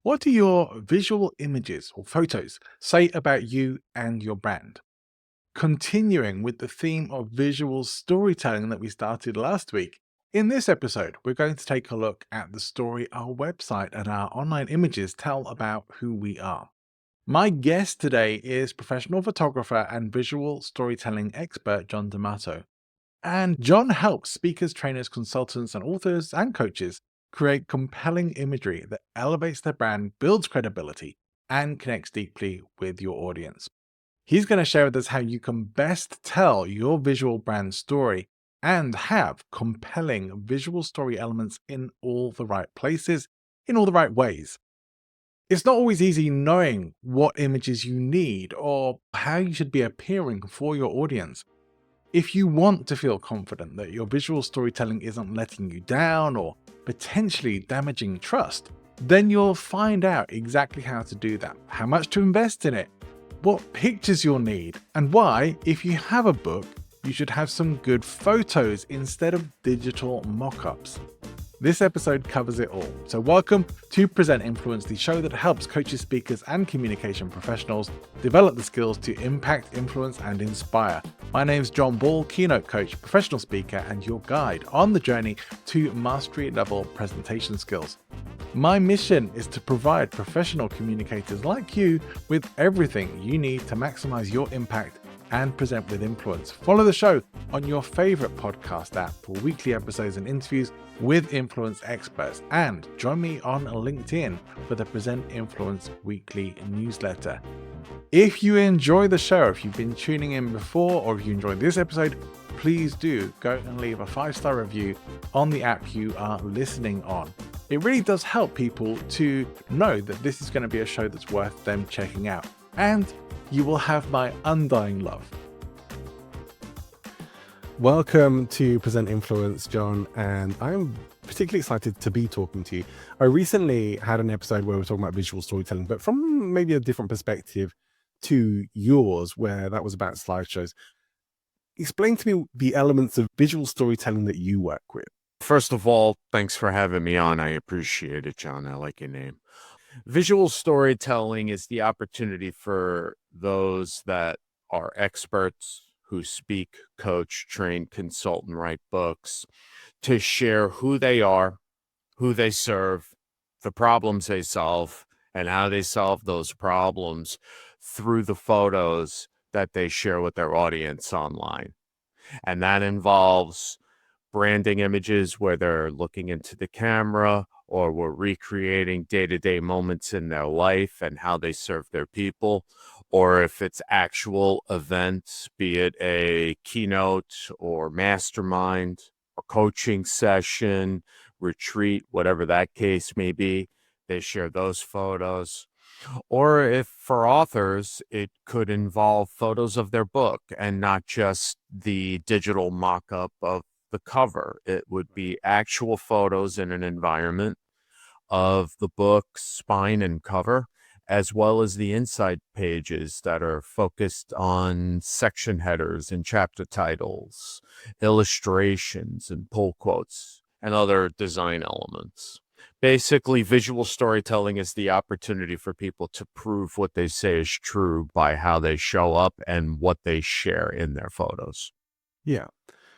What do your visual images or photos say about you and your brand? Continuing with the theme of visual storytelling that we started last week, in this episode, we're going to take a look at the story our website and our online images tell about who we are. My guest today is professional photographer and visual storytelling expert John Demato. And John helps speakers, trainers, consultants, and authors and coaches create compelling imagery that elevates their brand, builds credibility, and connects deeply with your audience. He's going to share with us how you can best tell your visual brand story and have compelling visual story elements in all the right places, in all the right ways. It's not always easy knowing what images you need or how you should be appearing for your audience. If you want to feel confident that your visual storytelling isn't letting you down or potentially damaging trust, then you'll find out exactly how to do that, how much to invest in it, what pictures you'll need, and why, if you have a book, you should have some good photos instead of digital mock-ups. This episode covers it all. So welcome to Present Influence, the show that helps coaches, speakers, and communication professionals develop the skills to impact, influence, and inspire. My name's John Ball, keynote coach, professional speaker, and your guide on the journey to mastery level presentation skills. My mission is to provide professional communicators like you with everything you need to maximize your impact and present with influence. Follow the show on your favorite podcast app for weekly episodes and interviews with influence experts, and join me on LinkedIn for the Present Influence weekly newsletter. If you enjoy the show, if you've been tuning in before, or if you enjoyed this episode, please do go and leave a 5-star review on the app you are listening on. It really does help people to know that this is going to be a show that's worth them checking out. And you will have my undying love. Welcome to Present Influence, John, and I'm particularly excited to be talking to you. I recently had an episode where we were talking about visual storytelling, but from maybe a different perspective to yours, where that was about slideshows. Explain to me the elements of visual storytelling that you work with. First of all, thanks for having me on. I appreciate it, John. I like your name. Visual storytelling is the opportunity for those that are experts who speak, coach, train, consult, and write books to share who they are, who they serve, the problems they solve, and how they solve those problems through the photos that they share with their audience online. And that involves branding images where they're looking into the camera, or we're recreating day-to-day moments in their life and how they serve their people, or if it's actual events, be it a keynote or mastermind or coaching session, retreat, whatever that case may be, they share those photos. Or if for authors, it could involve photos of their book and not just the digital mock-up of the cover. It would be actual photos in an environment of the book, spine, and cover, as well as the inside pages that are focused on section headers and chapter titles, illustrations and pull quotes, and other design elements. Basically, visual storytelling is the opportunity for people to prove what they say is true by how they show up and what they share in their photos. Yeah.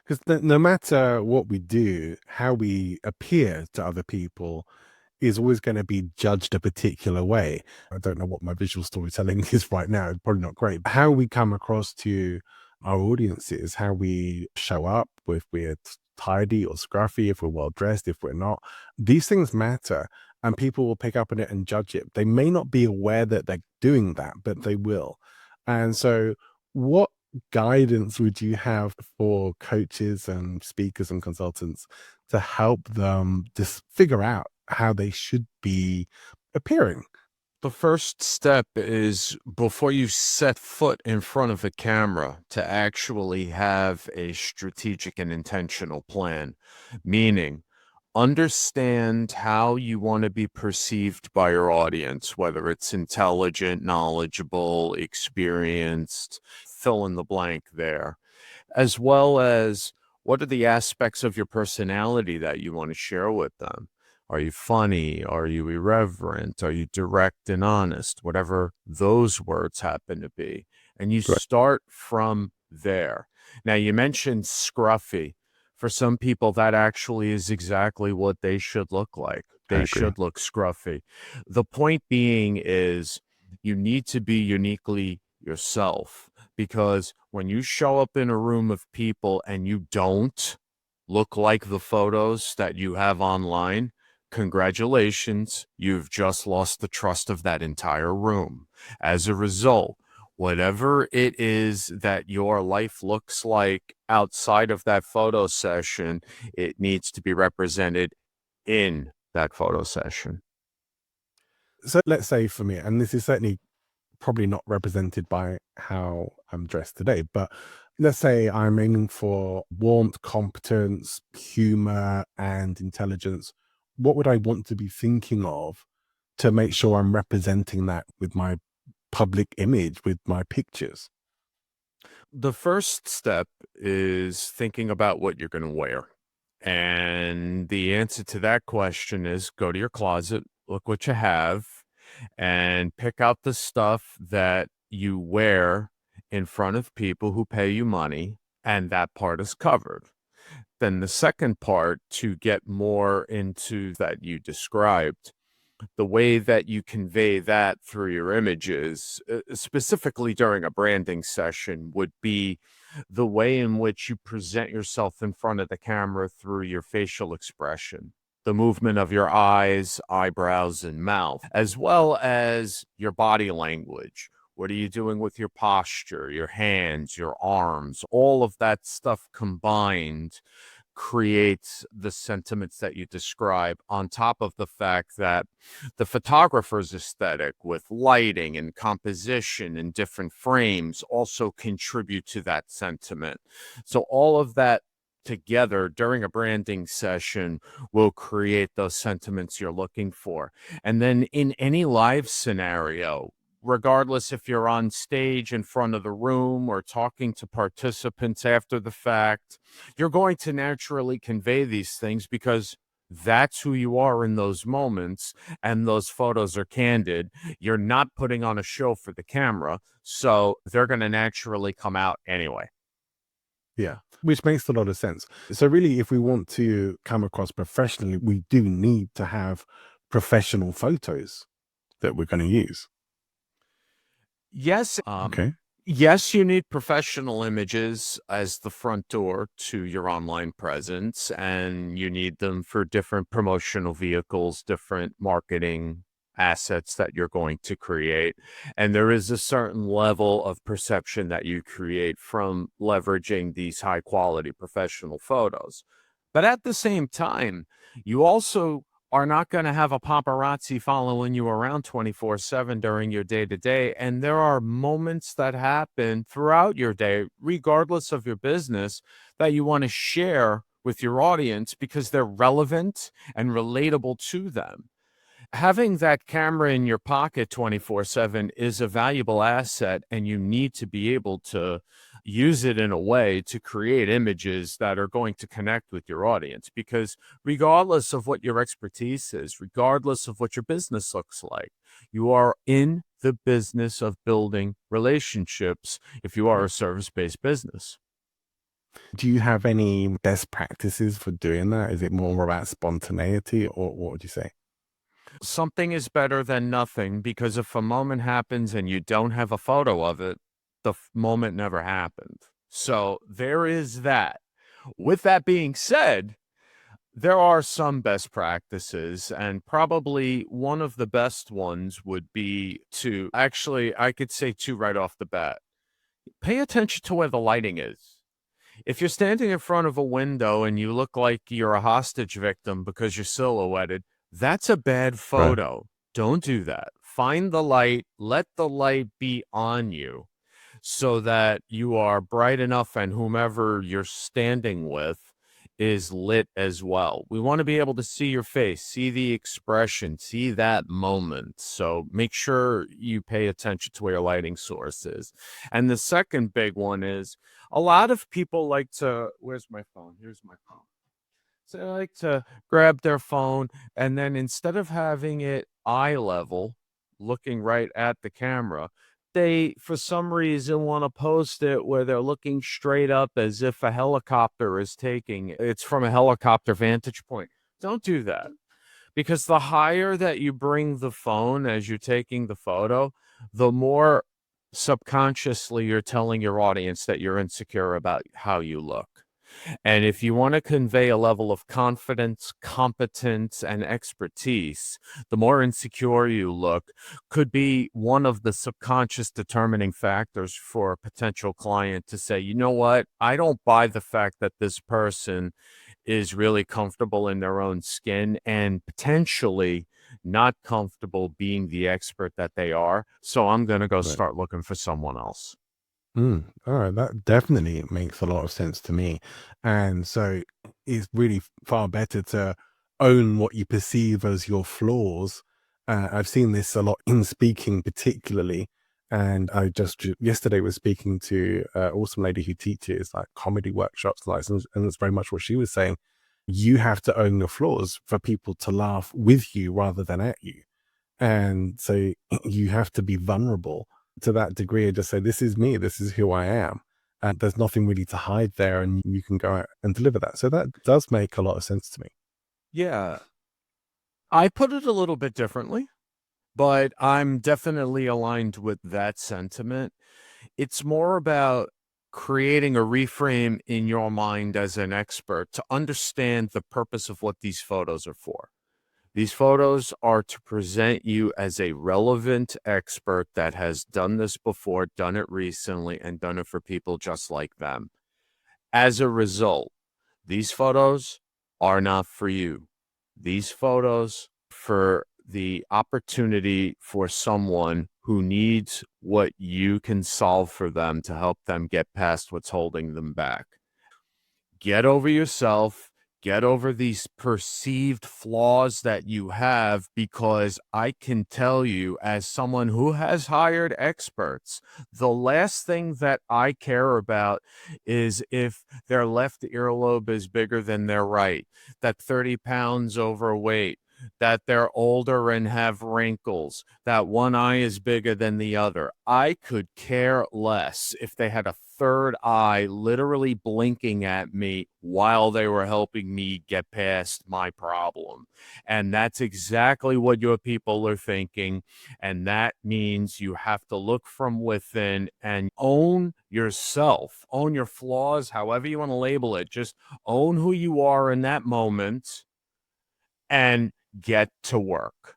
Because no matter what we do, how we appear to other people is always going to be judged a particular way. I don't know what my visual storytelling is right now. It's probably not great. How we come across to our audiences, how we show up, if we're tidy or scruffy, if we're well dressed, if we're not, these things matter, and people will pick up on it and judge it. They may not be aware that they're doing that, but they will. And so what guidance would you have for coaches and speakers and consultants to help them just figure out how they should be appearing? The first step is, before you set foot in front of a camera, to actually have a strategic and intentional plan, meaning understand how you want to be perceived by your audience, whether it's intelligent, knowledgeable, experienced, fill in the blank there, as well as what are the aspects of your personality that you want to share with them. Are you funny? Are you irreverent? Are you direct and honest? Whatever those words happen to be. And you Right. start from there. Now, you mentioned scruffy. For some people, that actually is exactly what they should look like. I They agree. should look scruffy. The point being is you need to be uniquely yourself, because when you show up in a room of people and you don't look like the photos that you have online, congratulations, you've just lost the trust of that entire room. As a result, whatever it is that your life looks like outside of that photo session, it needs to be represented in that photo session. So let's say for me, and this is certainly probably not represented by how I'm dressed today, but let's say I'm aiming for warmth, competence, humor, and intelligence. What would I want to be thinking of to make sure I'm representing that with my public image, with my pictures? The first step is thinking about what you're going to wear. And the answer to that question is go to your closet, look what you have, and pick out the stuff that you wear in front of people who pay you money, and that part is covered. Then the second part, to get more into that you described, the way that you convey that through your images, specifically during a branding session, would be the way in which you present yourself in front of the camera through your facial expression, the movement of your eyes, eyebrows, and mouth, as well as your body language. What are you doing with your posture, your hands, your arms? All of that stuff combined creates the sentiments that you describe, on top of the fact that the photographer's aesthetic with lighting and composition and different frames also contribute to that sentiment. So all of that together during a branding session will create those sentiments you're looking for. And then in any live scenario, regardless if you're on stage in front of the room or talking to participants after the fact, you're going to naturally convey these things because that's who you are in those moments, and those photos are candid. You're not putting on a show for the camera, so they're going to naturally come out anyway. Yeah, which makes a lot of sense. So, really, if we want to come across professionally, we do need to have professional photos that we're going to use. Yes, Okay. yes, you need professional images as the front door to your online presence, and you need them for different promotional vehicles, different marketing assets that you're going to create. And there is a certain level of perception that you create from leveraging these high quality professional photos. But at the same time, you also are not going to have a paparazzi following you around 24/7 during your day to day. And there are moments that happen throughout your day, regardless of your business, that you want to share with your audience because they're relevant and relatable to them. Having that camera in your pocket 24/7 is a valuable asset, and you need to be able to use it in a way to create images that are going to connect with your audience. Because regardless of what your expertise is, regardless of what your business looks like, you are in the business of building relationships if you are a service-based business. Do you have any best practices for doing that? Is it more about spontaneity, or what would you say? Something is better than nothing, because if a moment happens and you don't have a photo of it, the moment never happened. So there is that. With that being said, there are some best practices, and probably one of the best ones would be to actually, I could say two right off the bat. Pay attention to where the lighting is. If you're standing in front of a window and you look like you're a hostage victim because you're silhouetted, that's a bad Right. photo. Don't do that. Find the light, let the light be on you so that you are bright enough and whomever you're standing with is lit as well. We want to be able to see your face, see the expression, see that moment. So make sure you pay attention to where your lighting source is. And the second big one is a lot of people like to, where's my phone? Here's my phone. So they like to grab their phone, and then instead of having it eye level, looking right at the camera, they, for some reason, want to post it where they're looking straight up as if a helicopter is taking it's from a helicopter vantage point. Don't do that, because the higher that you bring the phone as you're taking the photo, the more subconsciously you're telling your audience that you're insecure about how you look. And if you want to convey a level of confidence, competence, and expertise, the more insecure you look could be one of the subconscious determining factors for a potential client to say, you know what, I don't buy the fact that this person is really comfortable in their own skin and potentially not comfortable being the expert that they are. So I'm going to go Right. start looking for someone else. All right, that definitely makes a lot of sense to me. And so it's really far better to own what you perceive as your flaws. I've seen this a lot in speaking, particularly. And I just yesterday was speaking to an awesome lady who teaches like comedy workshops, and that's very much what she was saying. You have to own your flaws for people to laugh with you rather than at you. And so you have to be vulnerable to that degree and just say, this is me, this is who I am. And there's nothing really to hide there. And you can go out and deliver that. So that does make a lot of sense to me. Yeah. I put it a little bit differently, but I'm definitely aligned with that sentiment. It's more about creating a reframe in your mind as an expert to understand the purpose of what these photos are for. These photos are to present you as a relevant expert that has done this before, done it recently, and done it for people just like them. As a result, these photos are not for you. These photos for the opportunity for someone who needs what you can solve for them to help them get past what's holding them back. Get over yourself, get over these perceived flaws that you have, because I can tell you, as someone who has hired experts, the last thing that I care about is if their left earlobe is bigger than their right, that 30 pounds overweight, that they're older and have wrinkles, that one eye is bigger than the other. I could care less if they had a third eye literally blinking at me while they were helping me get past my problem. And that's exactly what your people are thinking. And that means you have to look from within and own yourself, own your flaws, however you want to label it. Just own who you are in that moment and get to work.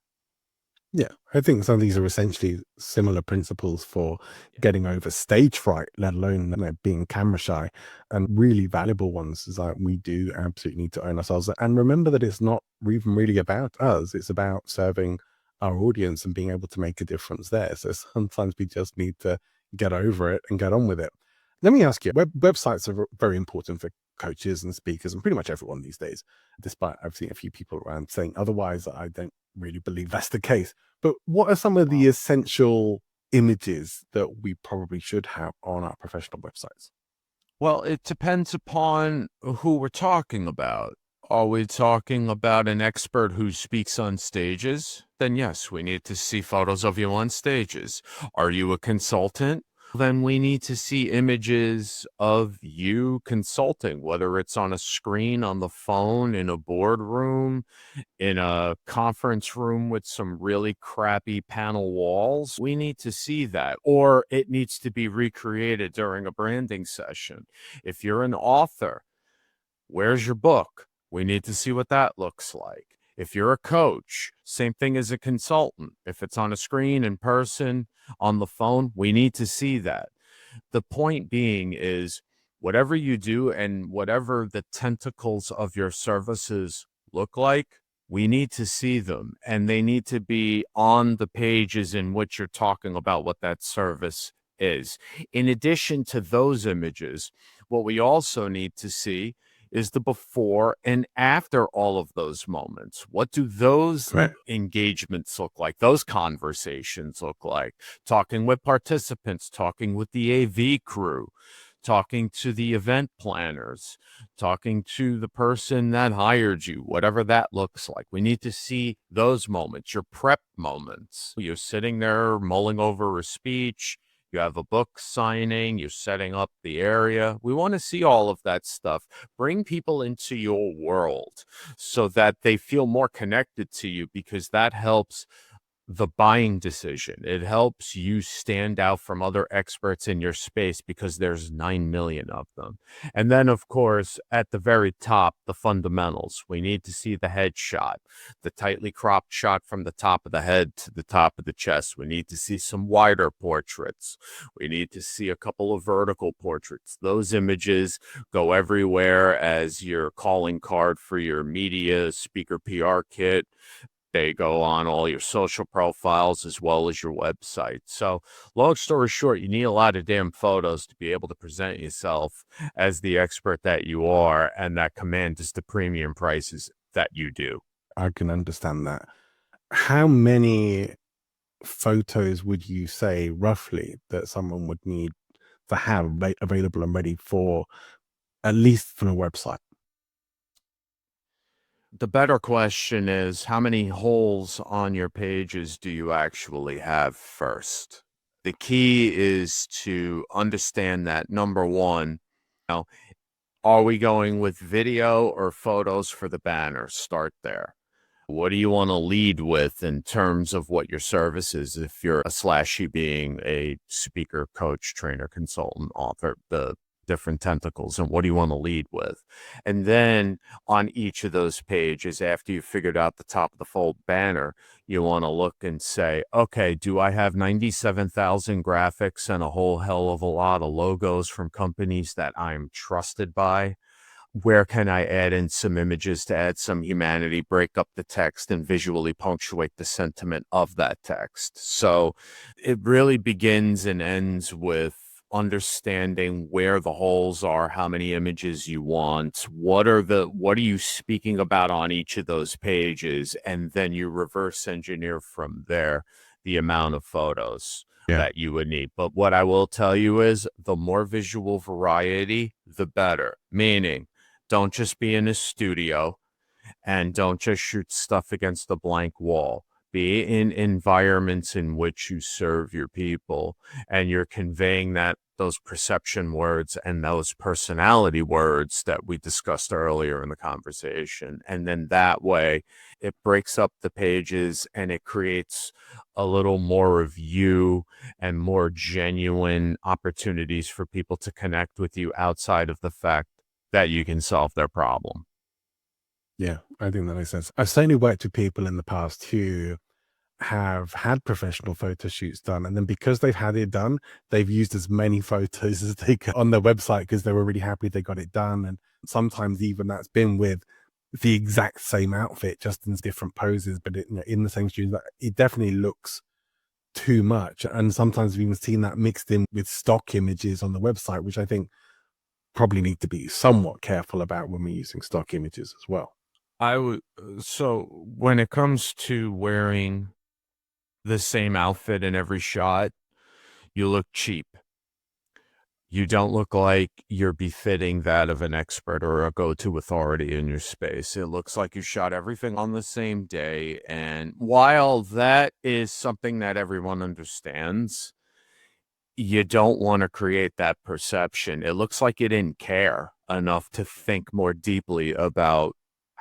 Yeah, I think some of these are essentially similar principles for getting over stage fright, let alone being camera shy, and really valuable ones. Is like we do absolutely need to own ourselves and remember that it's not even really about us; it's about serving our audience and being able to make a difference there. So sometimes we just need to get over it and get on with it. Let me ask you: websites are very important for coaches and speakers and pretty much everyone these days. Despite I've seen a few people around saying otherwise, I don't really believe that's the case. But what are some of the essential images that we probably should have on our professional websites? Well, it depends upon who we're talking about. Are we talking about an expert who speaks on stages? Then yes, we need to see photos of you on stages. Are you a consultant? Then we need to see images of you consulting, whether it's on a screen, on the phone, in a boardroom, in a conference room with some really crappy panel walls. We need to see that, or it needs to be recreated during a branding session. If you're an author, where's your book? We need to see what that looks like. If you're a coach, same thing as a consultant. If it's on a screen, in person, on the phone, we need to see that. The point being is, whatever you do and whatever the tentacles of your services look like, we need to see them, and they need to be on the pages in which you're talking about what that service is. In addition to those images, what we also need to see is the before and after all of those moments. What do those Right. engagements look like? Those conversations look like? Talking with participants, talking with the AV crew, talking to the event planners, talking to the person that hired you, whatever that looks like. We need to see those moments, your prep moments. You're sitting there mulling over a speech, you have a book signing, you're setting up the area. We want to see all of that stuff. Bring people into your world so that they feel more connected to you, because that helps the buying decision. It helps you stand out from other experts in your space because there's 9 million of them. And then, of course, at the very top, the fundamentals. We need to see the headshot, the tightly cropped shot from the top of the head to the top of the chest. We need to see some wider portraits. We need to see a couple of vertical portraits. Those images go everywhere as your calling card for your media, speaker PR kit. They go on all your social profiles as well as your website. So long story short, you need a lot of damn photos to be able to present yourself as the expert that you are and that command is the premium prices that you do. I can understand that. How many photos would you say roughly that someone would need to have available and ready for, at least from a website? The better question is, how many holes on your pages do you actually have first? The key is to understand that, number one, are we going with video or photos for the banner? Start there. What do you want to lead with in terms of what your service is? If you're a slashy being a speaker, coach, trainer, consultant, author, the different tentacles, and what do you want to lead with? And then on each of those pages, after you've figured out the top of the fold banner, you want to look and say, okay, do I have 97,000 graphics and a whole hell of a lot of logos from companies that I'm trusted by? Where can I add in some images to add some humanity, break up the text, and visually punctuate the sentiment of that text? So it really begins and ends with understanding where the holes are, how many images you want, what are you speaking about on each of those pages, and then you reverse engineer from there the amount of photos that you would need. But what I will tell you is the more visual variety, the better. Meaning, don't just be in a studio and don't just shoot stuff against a blank wall. Be in environments in which you serve your people and you're conveying those perception words and those personality words that we discussed earlier in the conversation. And then that way it breaks up the pages and it creates a little more of you and more genuine opportunities for people to connect with you outside of the fact that you can solve their problem. Yeah, I think that makes sense. I've certainly worked with people in the past who have had professional photo shoots done, and then because they've had it done, they've used as many photos as they could on their website because they were really happy they got it done. And sometimes even that's been with the exact same outfit, just in different poses, but in the same shoes. It definitely looks too much. And sometimes we've even seen that mixed in with stock images on the website, which I think probably need to be somewhat careful about when we're using stock images as well. So when it comes to wearing the same outfit in every shot, you look cheap. You don't look like you're befitting that of an expert or a go-to authority in your space. It looks like you shot everything on the same day. And while that is something that everyone understands, you don't want to create that perception. It looks like you didn't care enough to think more deeply about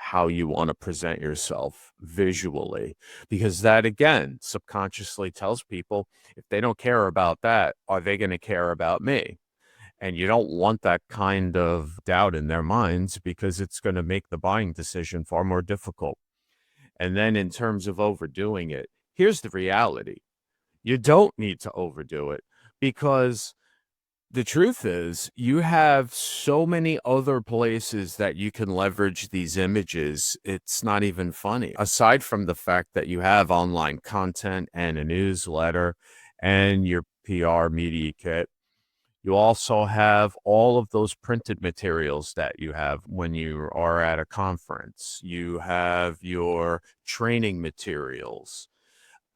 how you want to present yourself visually, because that again subconsciously tells people, if they don't care about that, are they going to care about me? And you don't want that kind of doubt in their minds, because it's going to make the buying decision far more difficult. And then in terms of overdoing it, here's the reality. You don't need to overdo it, because the truth is you have so many other places that you can leverage these images. It's not even funny. Aside from the fact that you have online content and a newsletter and your PR media kit, you also have all of those printed materials that you have when you are at a conference. You have your training materials,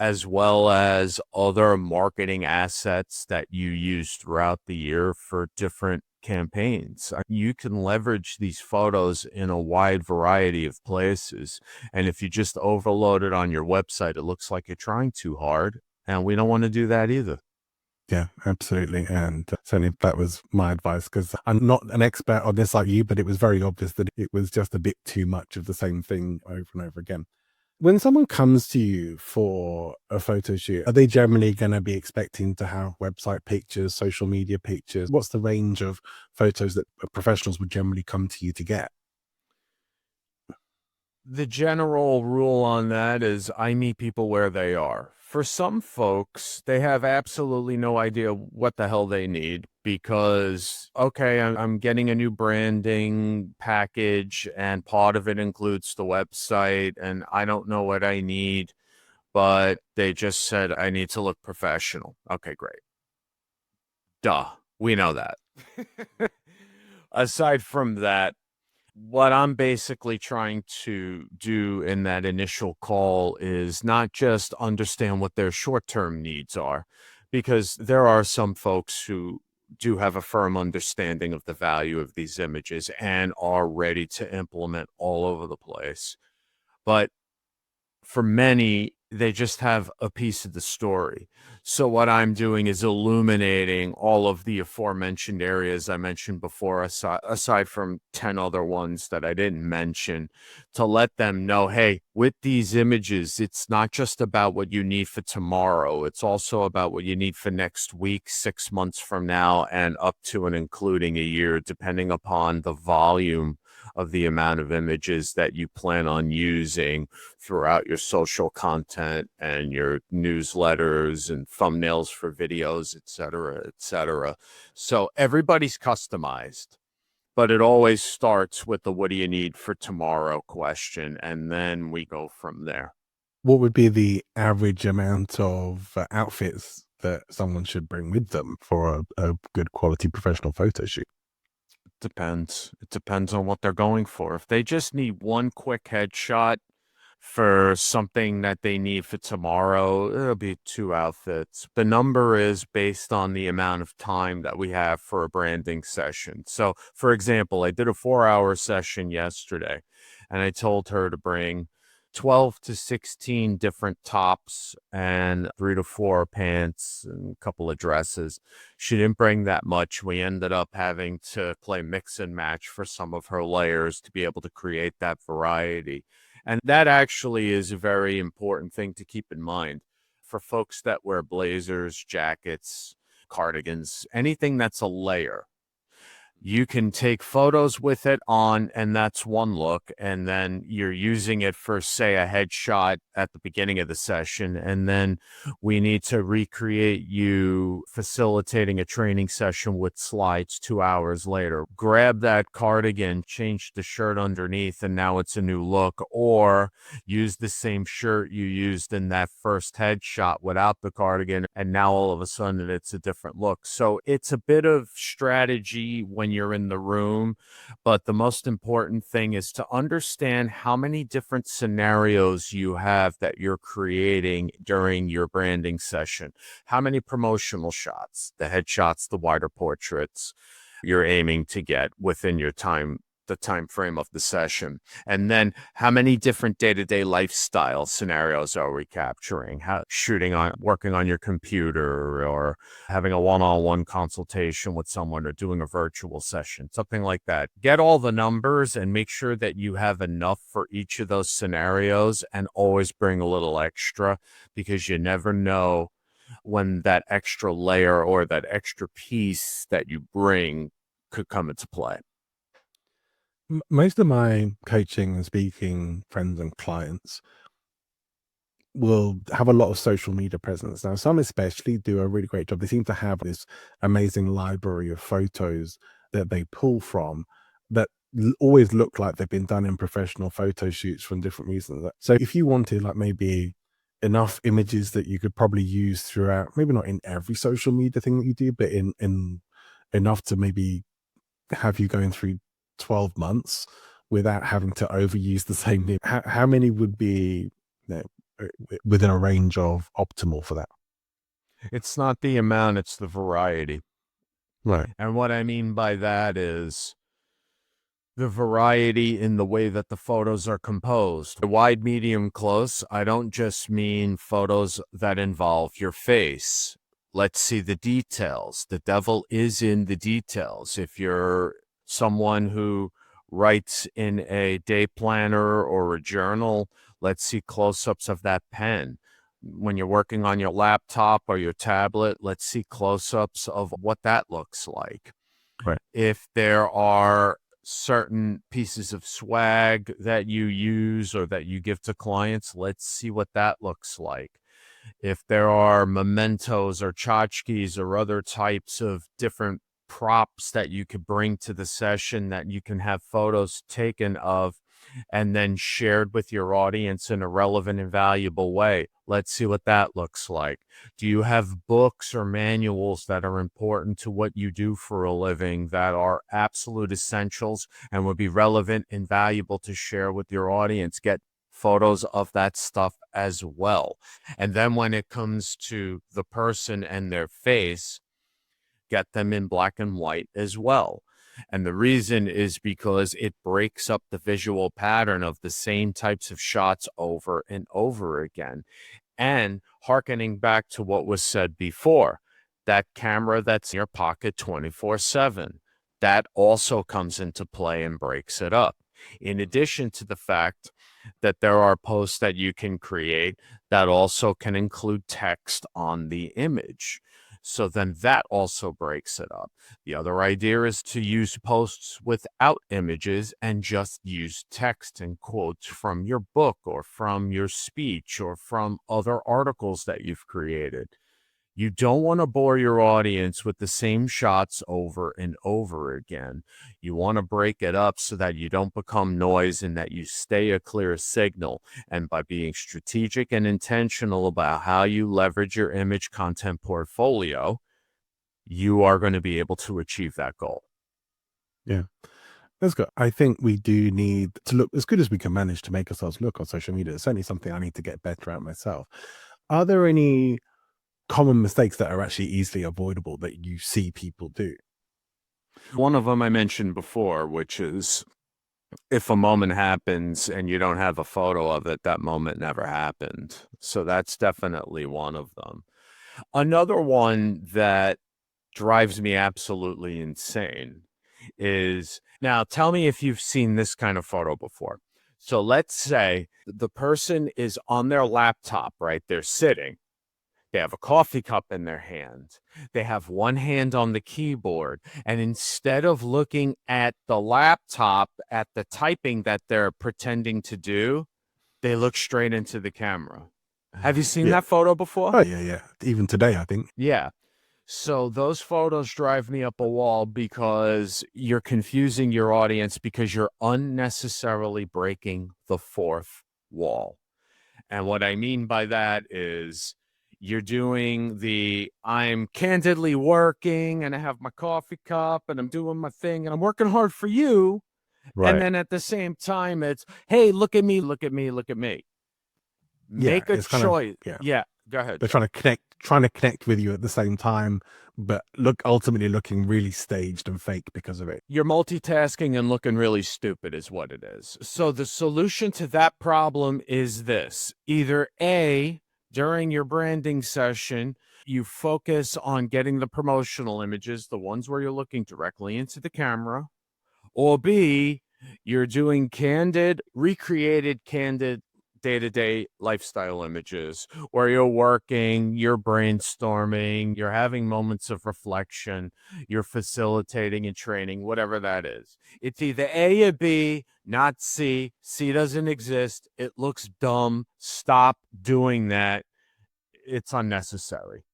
as well as other marketing assets that you use throughout the year for different campaigns. You can leverage these photos in a wide variety of places. And if you just overload it on your website, it looks like you're trying too hard. And we don't want to do that either. Yeah, absolutely. And certainly that was my advice, because I'm not an expert on this like you, but it was very obvious that it was just a bit too much of the same thing over and over again. When someone comes to you for a photo shoot, are they generally going to be expecting to have website pictures, social media pictures? What's the range of photos that professionals would generally come to you to get? The general rule on that is I meet people where they are. For some folks, they have absolutely no idea what the hell they need because, okay, I'm getting a new branding package and part of it includes the website and I don't know what I need, but they just said I need to look professional. Okay, great. Duh, we know that. Aside from that, what I'm basically trying to do in that initial call is not just understand what their short-term needs are, because there are some folks who do have a firm understanding of the value of these images and are ready to implement all over the place. But for many, they just have a piece of the story. So what I'm doing is illuminating all of the aforementioned areas I mentioned before, aside from 10 other ones that I didn't mention, to let them know, hey, with these images, it's not just about what you need for tomorrow. It's also about what you need for next week, 6 months from now, and up to and including a year, depending upon the volume of the amount of images that you plan on using throughout your social content and your newsletters and thumbnails for videos, et cetera, et cetera. So everybody's customized, but it always starts with the what do you need for tomorrow question, and then we go from there. What would be the average amount of outfits that someone should bring with them for a good quality professional photo shoot? Depends. It depends on what they're going for. If they just need one quick headshot for something that they need for tomorrow, it'll be 2 outfits. The number is based on the amount of time that we have for a branding session. So, for example, I did a 4-hour session yesterday, and I told her to bring 12 to 16 different tops and 3 to 4 pants and a couple of dresses. She didn't bring that much. We ended up having to play mix and match for some of her layers to be able to create that variety. And that actually is a very important thing to keep in mind for folks that wear blazers, jackets, cardigans, anything that's a layer. You can take photos with it on, and that's one look. And then you're using it for, say, a headshot at the beginning of the session. And then we need to recreate you facilitating a training session with slides 2 hours later. Grab that cardigan, change the shirt underneath, and now it's a new look. Or use the same shirt you used in that first headshot without the cardigan, and now all of a sudden it's a different look. So it's a bit of strategy when you're in the room, but the most important thing is to understand how many different scenarios you have that you're creating during your branding session. How many promotional shots, the headshots, the wider portraits you're aiming to get within your the time frame of the session. And then how many different day-to-day lifestyle scenarios are we capturing? Working on your computer, or having a one-on-one consultation with someone, or doing a virtual session, something like that. Get all the numbers and make sure that you have enough for each of those scenarios, and always bring a little extra, because you never know when that extra layer or that extra piece that you bring could come into play. Most of my coaching and speaking friends and clients will have a lot of social media presence. Now, some especially do a really great job. They seem to have this amazing library of photos that they pull from that always look like they've been done in professional photo shoots from different reasons. So if you wanted like maybe enough images that you could probably use throughout, maybe not in every social media thing that you do, but in enough to maybe have you going through 12 months without having to overuse the same name, how many would be, within a range of optimal for that? It's not the amount, it's the variety. Right. And what I mean by that is the variety in the way that the photos are composed. Wide, medium, close, I don't just mean photos that involve your face. Let's see the details. The devil is in the details. If you're someone who writes in a day planner or a journal, let's see close-ups of that pen. When you're working on your laptop or your tablet, let's see close-ups of what that looks like. Right. If there are certain pieces of swag that you use or that you give to clients, let's see what that looks like. If there are mementos or tchotchkes or other types of different props that you could bring to the session that you can have photos taken of and then shared with your audience in a relevant and valuable way, let's see what that looks like. Do you have books or manuals that are important to what you do for a living that are absolute essentials and would be relevant and valuable to share with your audience? Get photos of that stuff as well. And then when it comes to the person and their face, get them in black and white as well. And the reason is because it breaks up the visual pattern of the same types of shots over and over again. And hearkening back to what was said before, that camera that's in your pocket 24/7, that also comes into play and breaks it up. In addition to the fact that there are posts that you can create that also can include text on the image. So then that also breaks it up. The other idea is to use posts without images and just use text and quotes from your book or from your speech or from other articles that you've created. You don't want to bore your audience with the same shots over and over again. You want to break it up so that you don't become noise and that you stay a clear signal. And by being strategic and intentional about how you leverage your image content portfolio, you are going to be able to achieve that goal. Yeah. That's good. I think we do need to look as good as we can manage to make ourselves look on social media. It's certainly something I need to get better at myself. Are there any common mistakes that are actually easily avoidable that you see people do? One of them I mentioned before, which is if a moment happens and you don't have a photo of it, that moment never happened. So that's definitely one of them. Another one that drives me absolutely insane is, now tell me if you've seen this kind of photo before. So let's say the person is on their laptop, right? They're sitting. They have a coffee cup in their hand. They have one hand on the keyboard. And instead of looking at the laptop, at the typing that they're pretending to do, they look straight into the camera. Have you seen Yeah. that photo before? Oh, yeah. Even today, I think. Yeah. So those photos drive me up a wall because you're confusing your audience because you're unnecessarily breaking the fourth wall. And what I mean by that is you're doing I'm candidly working and I have my coffee cup and I'm doing my thing and I'm working hard for you. And Right. then at the same time, it's, hey, look at me, look at me, look at me. Yeah. Make a It's kind of, choice. yeah. Yeah, go ahead. They're trying to connect with you at the same time, but ultimately looking really staged and fake because of it. You're multitasking and looking really stupid is what it is. So the solution to that problem is this. Either A, during your branding session, you focus on getting the promotional images, the ones where you're looking directly into the camera, or B, you're doing recreated candid day-to-day lifestyle images where you're working, you're brainstorming, you're having moments of reflection, you're facilitating and training, whatever that is. It's either A or B, not C. C doesn't exist. It looks dumb. Stop doing that. It's unnecessary.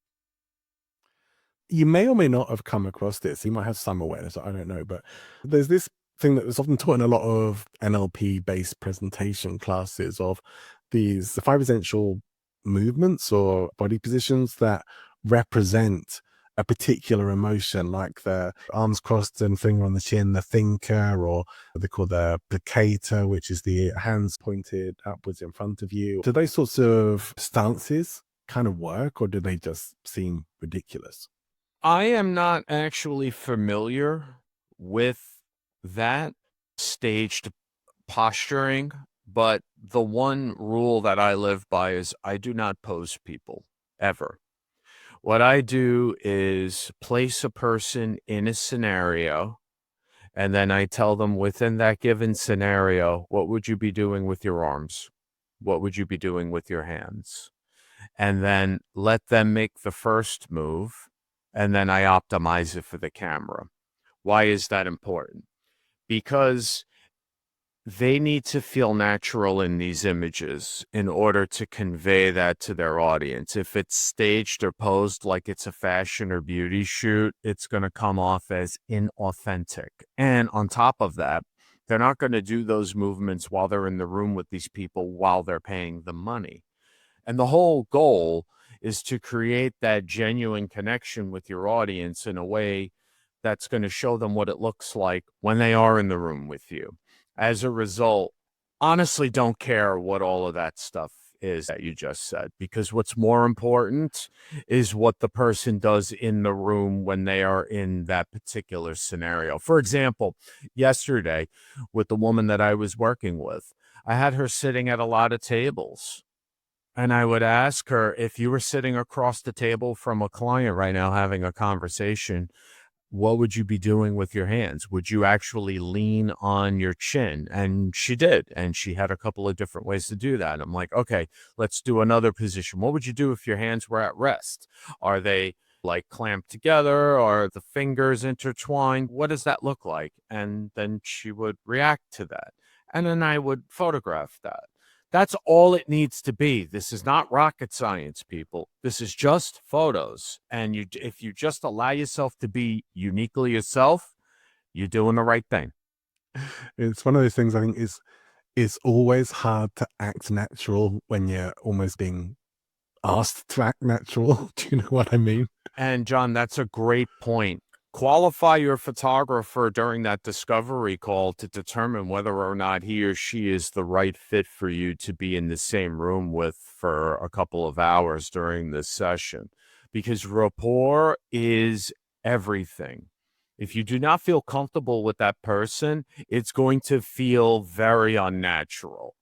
You may or may not have come across this. You might have some awareness. I don't know, but there's this thing that was often taught in a lot of NLP based presentation classes of the 5 essential movements or body positions that represent a particular emotion, like the arms crossed and finger on the chin, the thinker, or they call the plicator, which is the hands pointed upwards in front of you. Do those sorts of stances kind of work, or do they just seem ridiculous? I am not actually familiar with that staged posturing, but the one rule that I live by is I do not pose people ever. What I do is place a person in a scenario, and then I tell them within that given scenario, what would you be doing with your arms? What would you be doing with your hands? And then let them make the first move, and then I optimize it for the camera. Why is that important? Because they need to feel natural in these images in order to convey that to their audience. If it's staged or posed like it's a fashion or beauty shoot, it's going to come off as inauthentic. And on top of that, they're not going to do those movements while they're in the room with these people while they're paying the money. And the whole goal is to create that genuine connection with your audience in a way that's going to show them what it looks like when they are in the room with you. As a result, honestly, don't care what all of that stuff is that you just said, because what's more important is what the person does in the room when they are in that particular scenario. For example, yesterday with the woman that I was working with, I had her sitting at a lot of tables. And I would ask her, if you were sitting across the table from a client right now having a conversation, what would you be doing with your hands? Would you actually lean on your chin? And she did. And she had a couple of different ways to do that. I'm like, okay, let's do another position. What would you do if your hands were at rest? Are they like clamped together? Are the fingers intertwined? What does that look like? And then she would react to that. And then I would photograph that. That's all it needs to be. This is not rocket science, people. This is just photos. And if you just allow yourself to be uniquely yourself, you're doing the right thing. It's one of those things I think it's always hard to act natural when you're almost being asked to act natural. Do you know what I mean? And John, that's a great point. Qualify your photographer during that discovery call to determine whether or not he or she is the right fit for you to be in the same room with for a couple of hours during this session, because rapport is everything. If you do not feel comfortable with that person, it's going to feel very unnatural,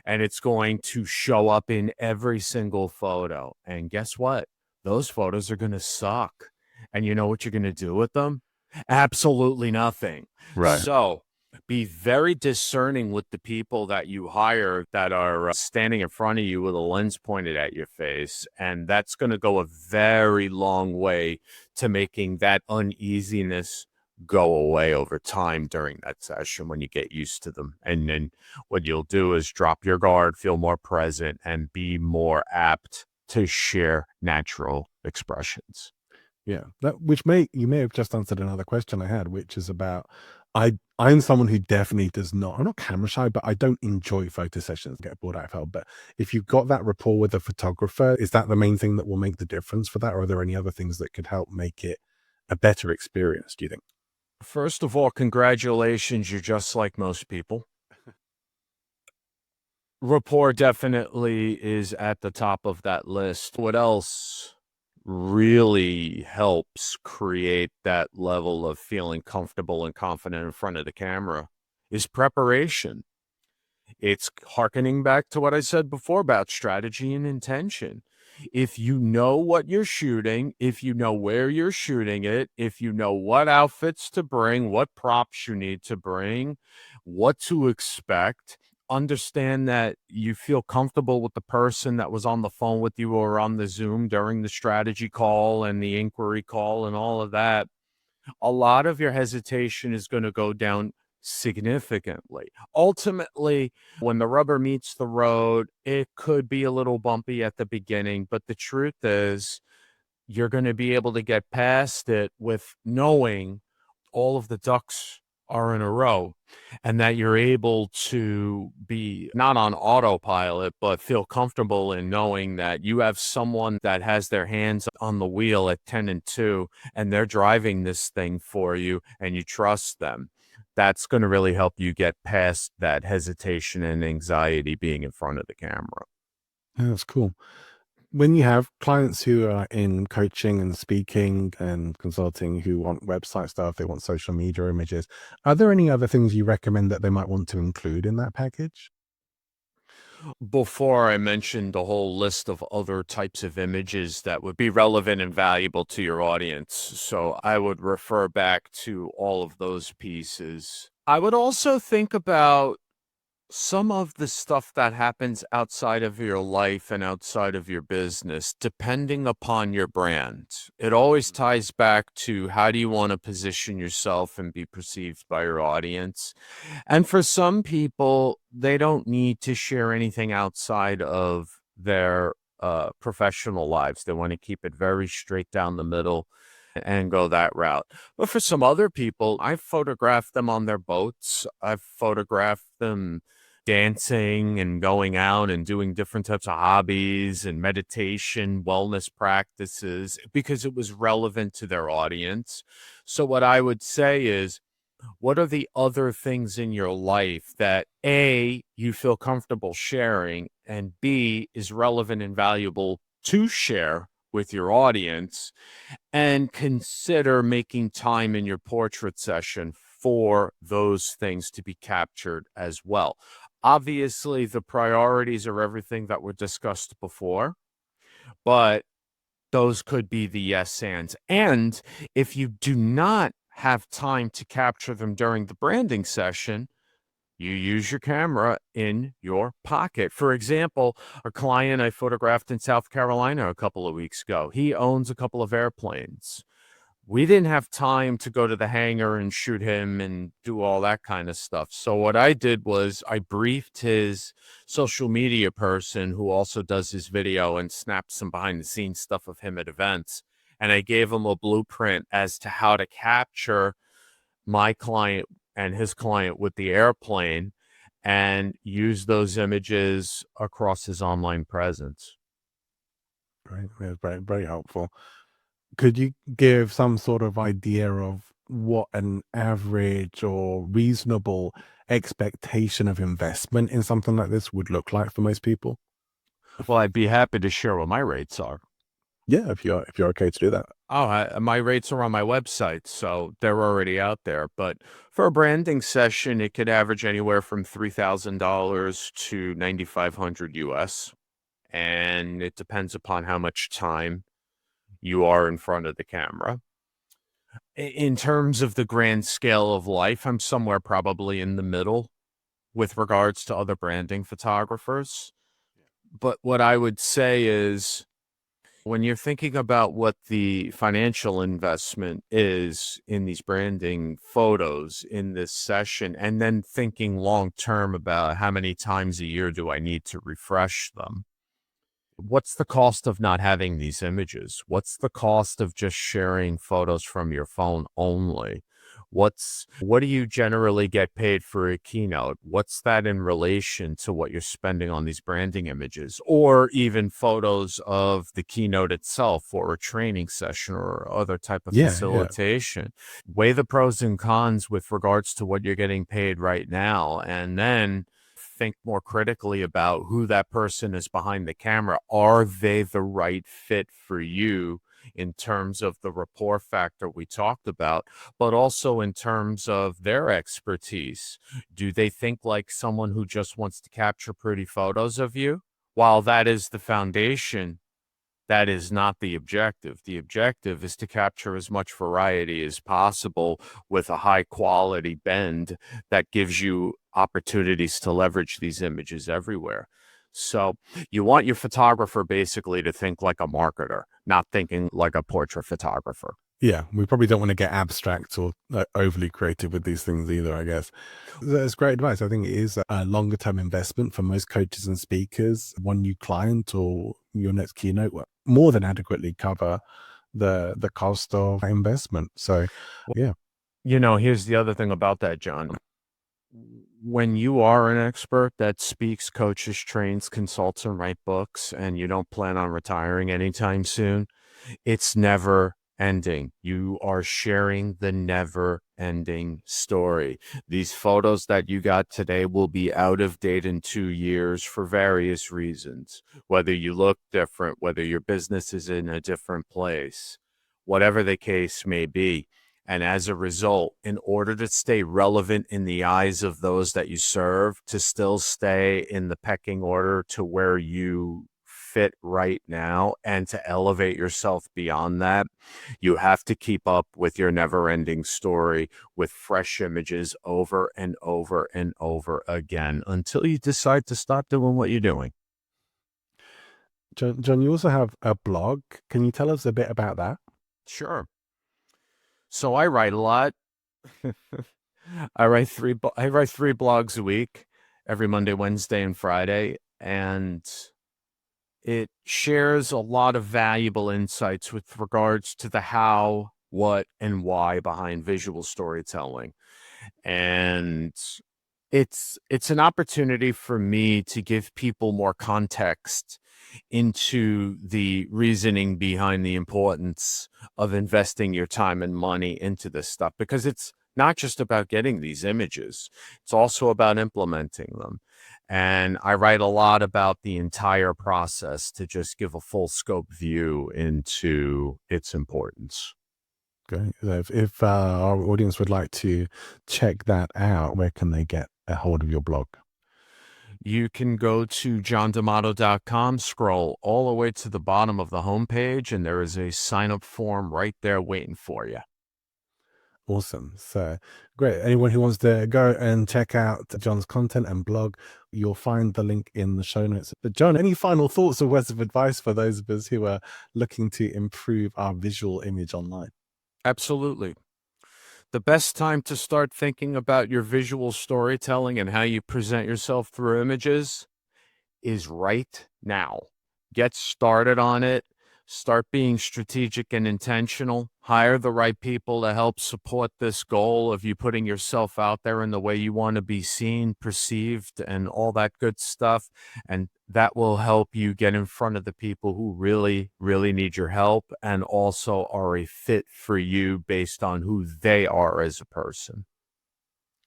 and it's going to show up in every single photo. And guess what? Those photos are going to suck. And you know what you're going to do with them? Absolutely nothing. Right. So be very discerning with the people that you hire that are standing in front of you with a lens pointed at your face. And that's going to go a very long way to making that uneasiness go away over time during that session when you get used to them. And then what you'll do is drop your guard, feel more present, and be more apt to share natural expressions. Yeah, you may have just answered another question I had, which is about I'm someone who definitely does not. I'm not camera shy, but I don't enjoy photo sessions. Get bored out of hell. But if you've got that rapport with a photographer, is that the main thing that will make the difference for that, or are there any other things that could help make it a better experience? Do you think? First of all, congratulations. You're just like most people. Rapport definitely is at the top of that list. What else really helps create that level of feeling comfortable and confident in front of the camera is preparation. It's hearkening back to what I said before about strategy and intention. If you know what you're shooting, if you know where you're shooting it, if you know what outfits to bring, what props you need to bring, what to expect, understand that you feel comfortable with the person that was on the phone with you or on the Zoom during the strategy call and the inquiry call and all of that, a lot of your hesitation is going to go down significantly. Ultimately, when the rubber meets the road, it could be a little bumpy at the beginning, but the truth is you're going to be able to get past it with knowing all of the ducks are in a row and that you're able to be not on autopilot, but feel comfortable in knowing that you have someone that has their hands on the wheel at 10 and 2 and they're driving this thing for you and you trust them. That's going to really help you get past that hesitation and anxiety being in front of the camera. Yeah, that's cool. When you have clients who are in coaching and speaking and consulting who want website stuff, they want social media images, are there any other things you recommend that they might want to include in that package? Before I mentioned the whole list of other types of images that would be relevant and valuable to your audience. So I would refer back to all of those pieces. I would also think about some of the stuff that happens outside of your life and outside of your business, depending upon your brand. It always ties back to how do you want to position yourself and be perceived by your audience. And for some people, they don't need to share anything outside of their professional lives. They want to keep it very straight down the middle and go that route. But for some other people, I've photographed them on their boats. I've photographed them dancing and going out and doing different types of hobbies and meditation, wellness practices, because it was relevant to their audience. So what I would say is, what are the other things in your life that A, you feel comfortable sharing, and B, is relevant and valuable to share with your audience? And consider making time in your portrait session for those things to be captured as well. Obviously, the priorities are everything that were discussed before, but those could be the yes ands. And if you do not have time to capture them during the branding session, you use your camera in your pocket. For example, a client I photographed in South Carolina a couple of weeks ago, he owns a couple of airplanes. We didn't have time to go to the hangar and shoot him and do all that kind of stuff. So what I did was I briefed his social media person who also does his video and snaps some behind the scenes stuff of him at events. And I gave him a blueprint as to how to capture my client and his client with the airplane and use those images across his online presence. Right. Yeah, very, very helpful. Could you give some sort of idea of what an average or reasonable expectation of investment in something like this would look like for most people? Well, I'd be happy to share what my rates are. Yeah, if you're okay to do that. Oh, my rates are on my website, so they're already out there. But for a branding session, it could average anywhere from $3,000 to $9,500 US. And it depends upon how much time you are in front of the camera. In terms of the grand scale of life, I'm somewhere probably in the middle with regards to other branding photographers. But what I would say is, when you're thinking about what the financial investment is in these branding photos in this session, and then thinking long term about how many times a year do I need to refresh them, what's the cost of not having these images? What's the cost of just sharing photos from your phone only? What do you generally get paid for a keynote? What's that in relation to what you're spending on these branding images, or even photos of the keynote itself or a training session or other type of Yeah, yeah. facilitation? Weigh the pros and cons with regards to what you're getting paid right now, and then think more critically about who that person is behind the camera. Are they the right fit for you in terms of the rapport factor we talked about, but also in terms of their expertise? Do they think like someone who just wants to capture pretty photos of you? While that is the foundation, that is not the objective. The objective is to capture as much variety as possible with a high quality bend that gives you opportunities to leverage these images everywhere. So you want your photographer basically to think like a marketer, not thinking like a portrait photographer. Yeah, we probably don't want to get abstract or overly creative with these things either, I guess. That's great advice. I think it is a longer term investment for most coaches and speakers. One new client or your next keynote will more than adequately cover the cost of investment. So, yeah. Here's the other thing about that, John. When you are an expert that speaks, coaches, trains, consults, and write books, and you don't plan on retiring anytime soon, it's never ending. You are sharing the never ending story. These photos that you got today will be out of date in 2 years for various reasons. Whether you look different, whether your business is in a different place, whatever the case may be. And as a result, in order to stay relevant in the eyes of those that you serve, to still stay in the pecking order to where you fit right now and to elevate yourself beyond that, you have to keep up with your never ending story with fresh images over and over and over again until you decide to stop doing what you're doing. John, you also have a blog. Can you tell us a bit about that? Sure. So I write a lot. I write three blogs a week, every Monday, Wednesday, and Friday, and it shares a lot of valuable insights with regards to the how, what, and why behind visual storytelling. And it's an opportunity for me to give people more context into the reasoning behind the importance of investing your time and money into this stuff, because it's not just about getting these images, it's also about implementing them. And I write a lot about the entire process to just give a full scope view into its importance. Great. So if our audience would like to check that out, where can they get a hold of your blog? You can go to johndemato.com, scroll all the way to the bottom of the homepage, and there is a sign-up form right there waiting for you. Awesome. So great. Anyone who wants to go and check out John's content and blog, you'll find the link in the show notes. But John, any final thoughts or words of advice for those of us who are looking to improve our visual image online? Absolutely. The best time to start thinking about your visual storytelling and how you present yourself through images is right now. Get started on it. Start being strategic and intentional. Hire the right people to help support this goal of you putting yourself out there in the way you want to be seen, perceived, and all that good stuff. And that will help you get in front of the people who really, really need your help and also are a fit for you based on who they are as a person.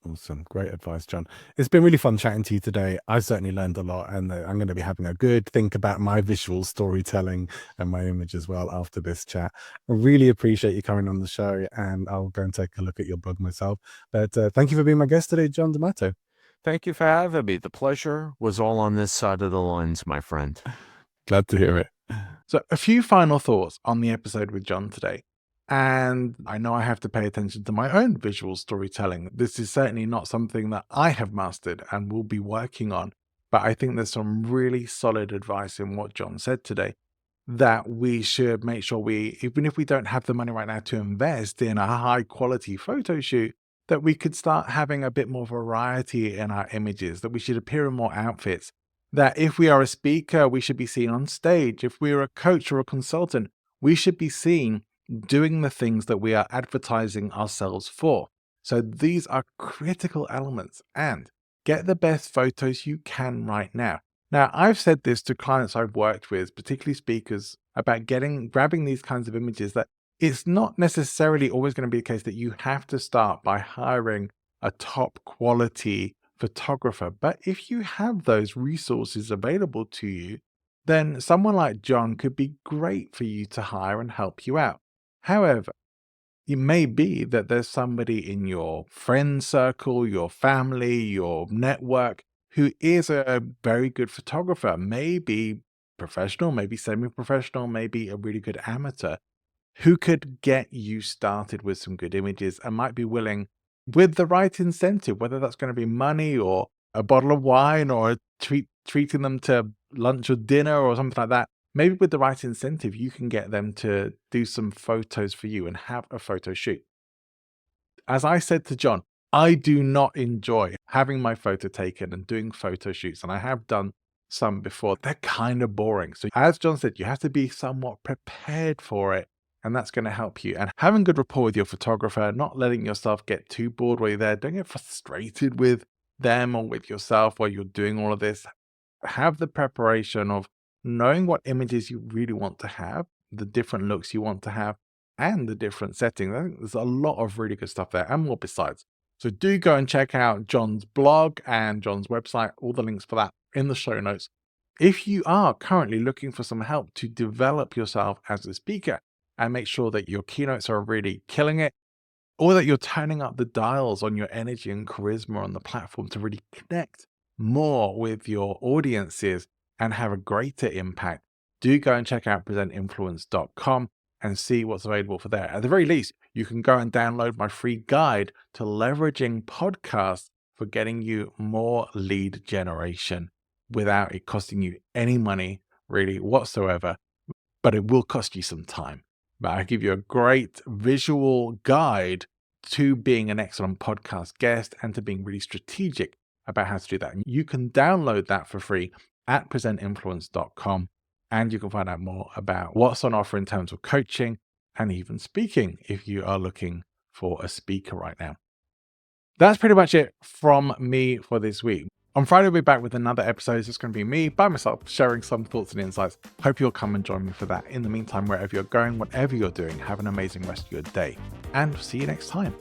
Awesome. Great advice, John. It's been really fun chatting to you today. I certainly learned a lot, and I'm going to be having a good think about my visual storytelling and my image as well after this chat. I really appreciate you coming on the show, and I'll go and take a look at your blog myself. But thank you for being my guest today, John Demato. Thank you for having me. The pleasure was all on this side of the lines, my friend. Glad to hear it. So, a few final thoughts on the episode with John today. And I know I have to pay attention to my own visual storytelling. This is certainly not something that I have mastered and will be working on. But I think there's some really solid advice in what John said today, that we should make sure we, even if we don't have the money right now to invest in a high quality photo shoot, that we could start having a bit more variety in our images, that we should appear in more outfits, that if we are a speaker, we should be seen on stage. If we are a coach or a consultant, we should be seen doing the things that we are advertising ourselves for. So these are critical elements, and get the best photos you can right now. Now, I've said this to clients I've worked with, particularly speakers, about grabbing these kinds of images, that it's not necessarily always going to be the case that you have to start by hiring a top quality photographer. But if you have those resources available to you, then someone like John could be great for you to hire and help you out. However, it may be that there's somebody in your friend circle, your family, your network who is a very good photographer, maybe professional, maybe semi-professional, maybe a really good amateur, who could get you started with some good images and might be willing, with the right incentive, whether that's going to be money or a bottle of wine or treating them to lunch or dinner or something like that. Maybe with the right incentive, you can get them to do some photos for you and have a photo shoot. As I said to John, I do not enjoy having my photo taken and doing photo shoots, and I have done some before. They're kind of boring. So as John said, you have to be somewhat prepared for it, and that's going to help you. And having good rapport with your photographer, not letting yourself get too bored while you're there, don't get frustrated with them or with yourself while you're doing all of this. Have the preparation of knowing what images you really want to have, the different looks you want to have, and the different settings. I think there's a lot of really good stuff there and more besides. So do go and check out John's blog and John's website, all the links for that in the show notes. If you are currently looking for some help to develop yourself as a speaker and make sure that your keynotes are really killing it, or that you're turning up the dials on your energy and charisma on the platform to really connect more with your audiences and have a greater impact, do go and check out presentinfluence.com and see what's available for there. At the very least, you can go and download my free guide to leveraging podcasts for getting you more lead generation without it costing you any money really whatsoever, but it will cost you some time. But I give you a great visual guide to being an excellent podcast guest and to being really strategic about how to do that. And you can download that for free at presentinfluence.com, and you can find out more about what's on offer in terms of coaching and even speaking if you are looking for a speaker right now. That's pretty much it from me for this week. On Friday, we'll be back with another episode. It's just going to be me by myself sharing some thoughts and insights. Hope you'll come and join me for that. In the meantime, wherever you're going, whatever you're doing, have an amazing rest of your day, and see you next time.